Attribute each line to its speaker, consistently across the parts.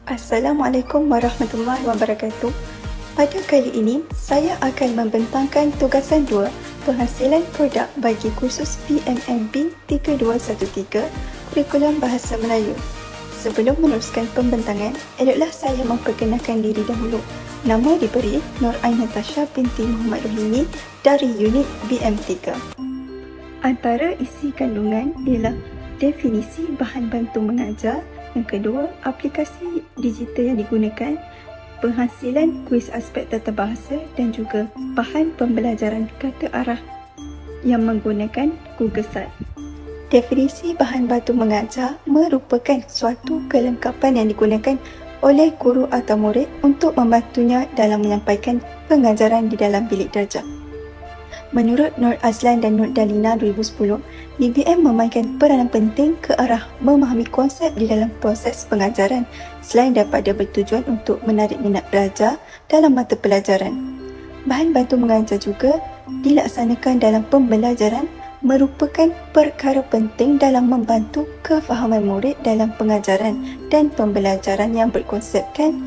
Speaker 1: Assalamualaikum warahmatullahi wabarakatuh. Pada kali ini, saya akan membentangkan tugasan 2, penghasilan produk bagi kursus PMMP 3213, Kurikulum Bahasa Melayu. Sebelum meneruskan pembentangan, eloklah saya memperkenalkan diri dahulu. Nama diberi Nur Ain Natasha binti Muhammad Rohimi dari unit BM3. Antara isi kandungan ialah definisi bahan bantu mengajar, yang kedua, aplikasi digital yang digunakan, penghasilan kuis aspek tata bahasa dan juga bahan pembelajaran kata arah yang menggunakan Google Site. Definisi bahan bantu mengajar merupakan suatu kelengkapan yang digunakan oleh guru atau murid untuk membantunya dalam menyampaikan pengajaran di dalam bilik darjah. Menurut Nur Azlan dan Nur Dalina 2010, BBM memainkan peranan penting ke arah memahami konsep di dalam proses pengajaran selain daripada bertujuan untuk menarik minat pelajar dalam mata pelajaran. Bahan bantu mengajar juga dilaksanakan dalam pembelajaran merupakan perkara penting dalam membantu kefahaman murid dalam pengajaran dan pembelajaran yang berkonsepkan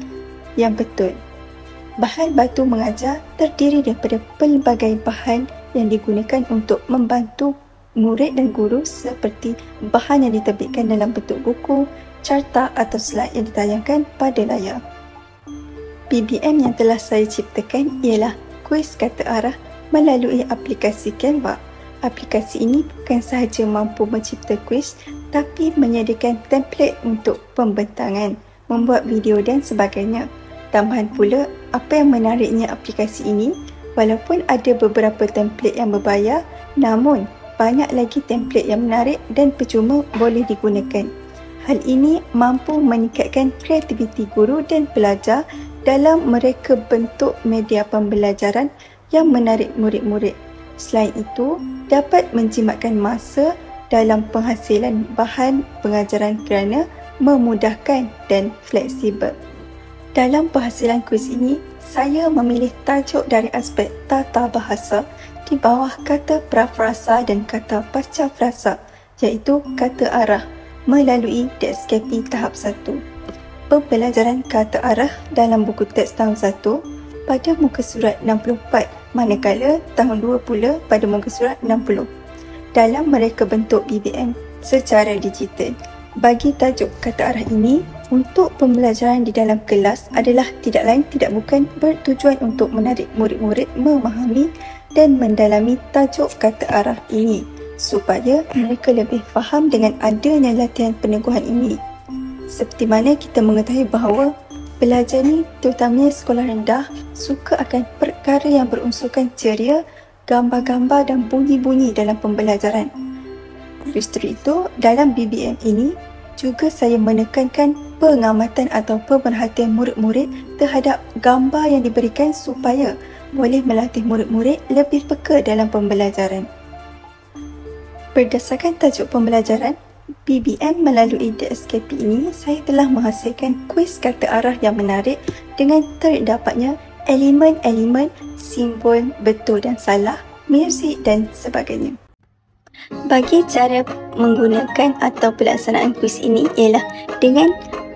Speaker 1: yang betul. Bahan bantu mengajar terdiri daripada pelbagai bahan yang digunakan untuk membantu murid dan guru seperti bahan yang diterbitkan dalam bentuk buku, carta atau slide yang ditayangkan pada layar. BBM yang telah saya ciptakan ialah kuis kata arah melalui aplikasi Canva. Aplikasi ini bukan sahaja mampu mencipta kuis tapi menyediakan template untuk pembentangan, membuat video dan sebagainya. Tambahan pula, apa yang menariknya aplikasi ini, walaupun ada beberapa template yang berbayar, namun banyak lagi template yang menarik dan percuma boleh digunakan. Hal ini mampu meningkatkan kreativiti guru dan pelajar dalam mereka bentuk media pembelajaran yang menarik murid-murid. Selain itu, dapat menjimatkan masa dalam penghasilan bahan pengajaran kerana memudahkan dan fleksibel. Dalam penghasilan kuis ini, saya memilih tajuk dari aspek tata bahasa di bawah kata prafrasa dan kata pasca frasa, iaitu kata arah melalui DXKP tahap 1. Pembelajaran kata arah dalam buku teks tahun 1 pada muka surat 64, manakala tahun 2 pula pada muka surat 60. Dalam mereka bentuk BBM secara digital. Bagi tajuk kata arah ini, untuk pembelajaran di dalam kelas adalah tidak lain tidak bukan bertujuan untuk menarik murid-murid memahami dan mendalami tajuk kata arah ini supaya mereka lebih faham dengan adanya latihan peneguhan ini. Seperti mana kita mengetahui bahawa pelajar ni, terutamanya sekolah rendah, suka akan perkara yang berunsurkan ceria, gambar-gambar dan bunyi-bunyi dalam pembelajaran. Justru itu, dalam BBM ini juga saya menekankan pengamatan atau pemerhatian murid-murid terhadap gambar yang diberikan supaya boleh melatih murid-murid lebih peka dalam pembelajaran. Berdasarkan tajuk pembelajaran, BBM melalui DXKP ini, saya telah menghasilkan kuis kata arah yang menarik dengan terdapatnya elemen-elemen, simbol, betul dan salah, muzik dan sebagainya. Bagi cara menggunakan atau pelaksanaan kuis ini ialah dengan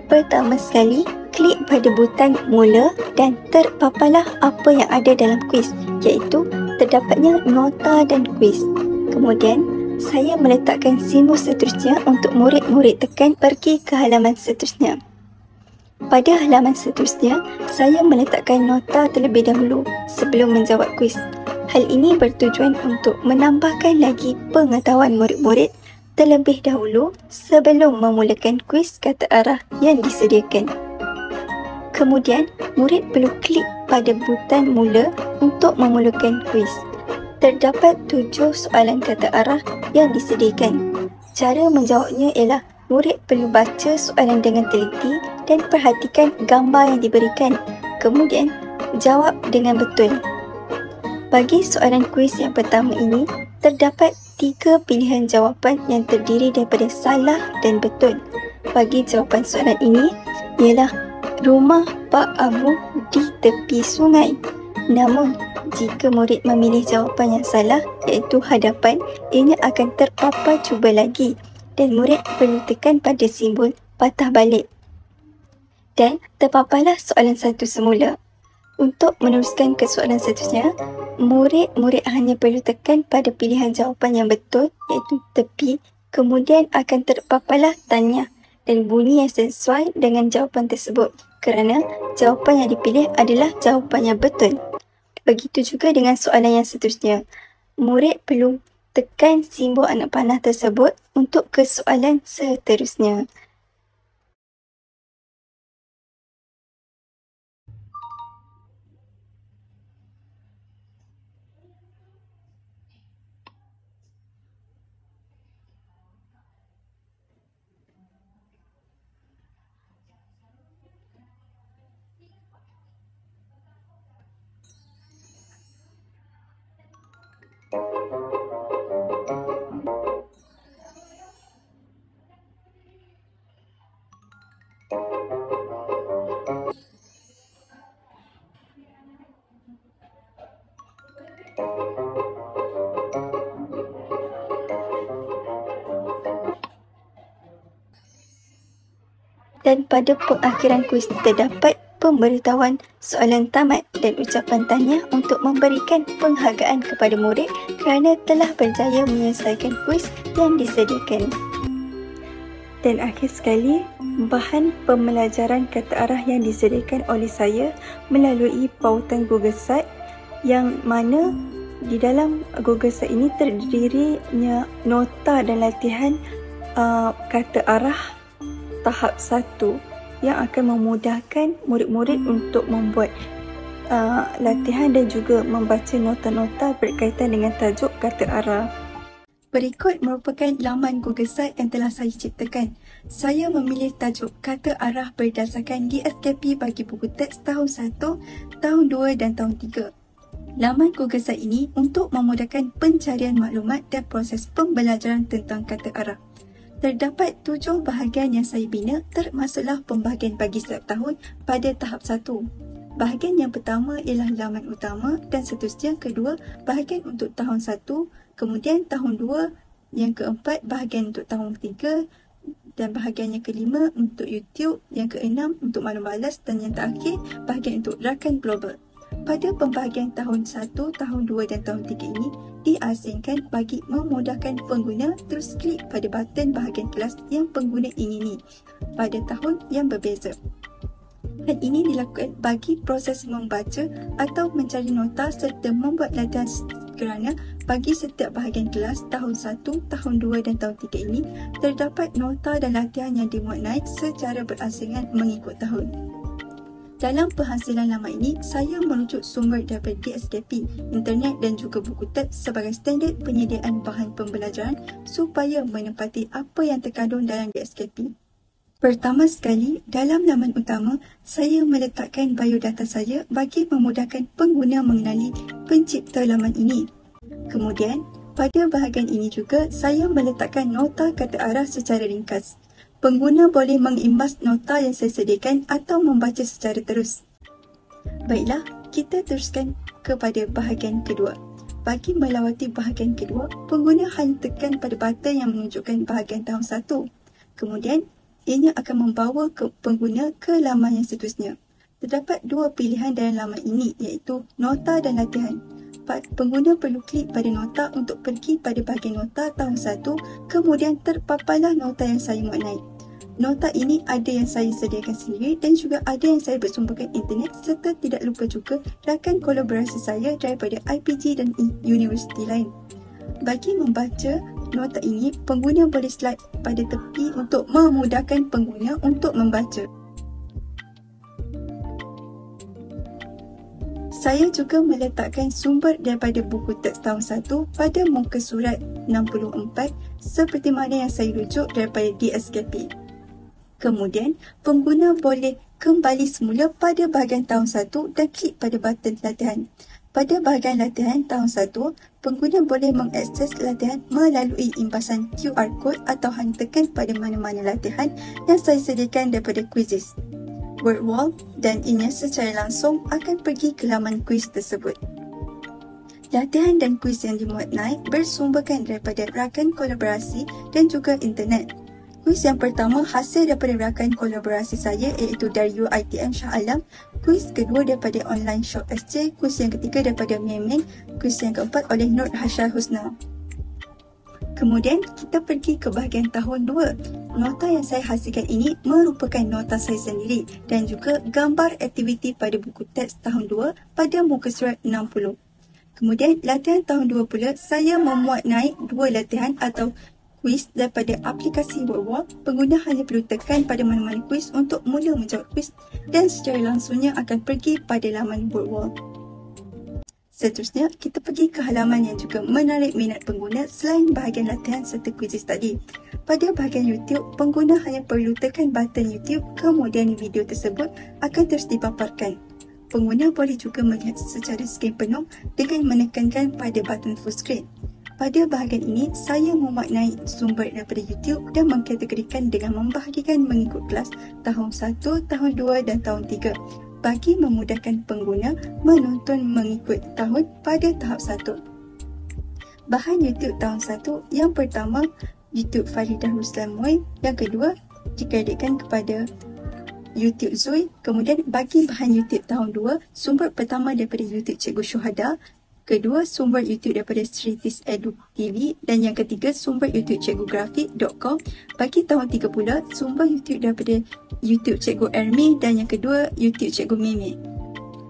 Speaker 1: pertama sekali klik pada butang mula dan terpaparlah apa yang ada dalam kuis, iaitu terdapatnya nota dan kuis. Kemudian saya meletakkan simbol seterusnya untuk murid-murid tekan pergi ke halaman seterusnya. Pada halaman seterusnya, saya meletakkan nota terlebih dahulu sebelum menjawab kuis. Hal ini bertujuan untuk menambahkan lagi pengetahuan murid-murid terlebih dahulu sebelum memulakan kuis kata arah yang disediakan. Kemudian, murid perlu klik pada butang mula untuk memulakan kuis. Terdapat 7 soalan kata arah yang disediakan. Cara menjawabnya ialah murid perlu baca soalan dengan teliti dan perhatikan gambar yang diberikan. Kemudian, jawab dengan betul. Bagi soalan kuis yang pertama ini, terdapat 3 pilihan jawapan yang terdiri daripada salah dan betul. Bagi jawapan soalan ini ialah rumah Pak Abu di tepi sungai. Namun, jika murid memilih jawapan yang salah iaitu hadapan, ianya akan terpapar cuba lagi dan murid perlu tekan pada simbol patah balik. Dan terpaparlah soalan 1 semula. Untuk meneruskan ke soalan seterusnya, murid hanya perlu tekan pada pilihan jawapan yang betul iaitu tepi, kemudian akan terpaparlah tanya dan bunyi yang sesuai dengan jawapan tersebut kerana jawapan yang dipilih adalah jawapan yang betul. Begitu juga dengan soalan yang seterusnya. Murid perlu tekan simbol anak panah tersebut untuk ke soalan seterusnya. Dan pada pengakhiran kuis terdapat pemberitahuan soalan tamat dan ucapan tahniah untuk memberikan penghargaan kepada murid kerana telah berjaya menyelesaikan kuis yang disediakan. Dan akhir sekali, bahan pembelajaran kata arah yang disediakan oleh saya melalui pautan Google Site yang mana di dalam Google Site ini terdirinya nota dan latihan kata arah tahap 1 yang akan memudahkan murid-murid untuk membuat latihan dan juga membaca nota-nota berkaitan dengan tajuk kata arah. Berikut merupakan laman Google Site yang telah saya ciptakan. Saya memilih tajuk kata arah berdasarkan DSKP bagi buku teks tahun 1, tahun 2 dan tahun 3. Laman Google Site ini untuk memudahkan pencarian maklumat dan proses pembelajaran tentang kata arah. Terdapat 7 bahagian yang saya bina, termasuklah pembahagian bagi setiap tahun pada tahap 1. Bahagian yang pertama ialah laman utama dan seterusnya kedua bahagian untuk tahun 1, kemudian tahun 2, yang keempat bahagian untuk tahun 3 dan bahagian yang kelima untuk YouTube, yang keenam untuk maklum balas dan yang terakhir bahagian untuk rakan global. Pada pembahagian tahun 1, tahun 2 dan tahun 3 ini diasingkan bagi memudahkan pengguna terus klik pada button bahagian kelas yang pengguna ingini pada tahun yang berbeza. Hal ini dilakukan bagi proses membaca atau mencari nota serta membuat latihan kerana bagi setiap bahagian kelas tahun 1, tahun 2 dan tahun 3 ini terdapat nota dan latihan yang dimuat naik secara berasingan mengikut tahun. Dalam penghasilan laman ini, saya merujuk sumber daripada DSKP, internet dan juga buku teks sebagai standard penyediaan bahan pembelajaran supaya menepati apa yang terkandung dalam DSKP. Pertama sekali, dalam laman utama, saya meletakkan biodata saya bagi memudahkan pengguna mengenali pencipta laman ini. Kemudian, pada bahagian ini juga, saya meletakkan nota kata arah secara ringkas. Pengguna boleh mengimbas nota yang saya sediakan atau membaca secara terus. Baiklah, kita teruskan kepada bahagian kedua. Bagi melawati bahagian kedua, pengguna hanya tekan pada button yang menunjukkan bahagian tahun 1. Kemudian, ianya akan membawa pengguna ke laman yang seterusnya. Terdapat 2 pilihan dalam laman ini iaitu nota dan latihan. Pengguna perlu klik pada nota untuk pergi pada bahagian nota tahun 1, kemudian terpaparlah nota yang saya muat naik. Nota ini ada yang saya sediakan sendiri dan juga ada yang saya bersumberkan internet serta tidak lupa juga rakan kolaborasi saya daripada IPG dan universiti lain. Bagi membaca nota ini, pengguna boleh slide pada tepi untuk memudahkan pengguna untuk membaca. Saya juga meletakkan sumber daripada buku teks tahun 1 pada muka surat 64 seperti mana yang saya rujuk daripada DSKP. Kemudian, pengguna boleh kembali semula pada bahagian tahun 1 dan klik pada button latihan. Pada bahagian latihan tahun 1, pengguna boleh mengakses latihan melalui imbasan QR code atau hanya tekan pada mana-mana latihan yang saya sediakan daripada Quizizz, WordWall dan ianya secara langsung akan pergi ke laman kuis tersebut. Latihan dan kuis yang dimuat naik bersumberkan daripada rakan kolaborasi dan juga internet. Kuis yang pertama hasil daripada rakan kolaborasi saya iaitu Daryo ITM Shah Alam. Kuis kedua daripada Online Shop SJ. Kuis yang ketiga daripada Memeng. Kuis yang keempat oleh Nur Hashar Husna. Kemudian kita pergi ke bahagian tahun 2. Nota yang saya hasilkan ini merupakan nota saya sendiri dan juga gambar aktiviti pada buku teks tahun 2 pada muka surat 60. Kemudian latihan tahun 2 pula, saya memuat naik 2 latihan atau kuis daripada aplikasi WordWall. Pengguna hanya perlu tekan pada mana-mana kuis untuk mula menjawab kuis dan secara langsungnya akan pergi pada laman WordWall. Seterusnya, kita pergi ke halaman yang juga menarik minat pengguna selain bahagian latihan serta kuis tadi. Pada bahagian YouTube, pengguna hanya perlu tekan button YouTube, kemudian video tersebut akan terus dipaparkan. Pengguna boleh juga melihat secara skrin penuh dengan menekankan pada button full screen. Pada bahagian ini, saya memuat naik sumber daripada YouTube dan mengkategorikan dengan membahagikan mengikut kelas tahun 1, tahun 2 dan tahun 3 bagi memudahkan pengguna menonton mengikut tahun pada tahap 1. Bahan YouTube tahun 1, yang pertama YouTube Faridah Ruslan Moy, yang kedua dikreditkan kepada YouTube Zui. Kemudian bagi bahan YouTube tahun 2, sumber pertama daripada YouTube Cikgu Syuhada, kedua sumber YouTube daripada Sritis Edu TV dan yang ketiga sumber YouTube cikgugrafik.com. Bagi tahun 3 pula sumber YouTube daripada YouTube Cikgu Ermi dan yang kedua YouTube Cikgu Mimi.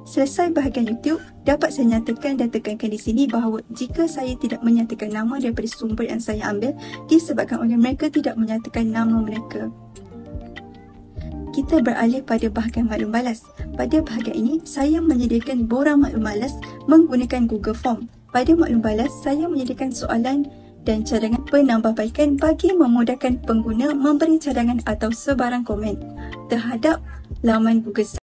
Speaker 1: Selesai bahagian YouTube, dapat saya nyatakan dan tekankan di sini bahawa jika saya tidak menyatakan nama daripada sumber yang saya ambil disebabkan oleh mereka tidak menyatakan nama mereka. Kita beralih pada bahagian maklum balas. Pada bahagian ini, saya menyediakan borang maklum balas menggunakan Google Form. Pada maklum balas, saya menyediakan soalan dan cadangan penambahbaikan bagi memudahkan pengguna memberi cadangan atau sebarang komen terhadap laman Google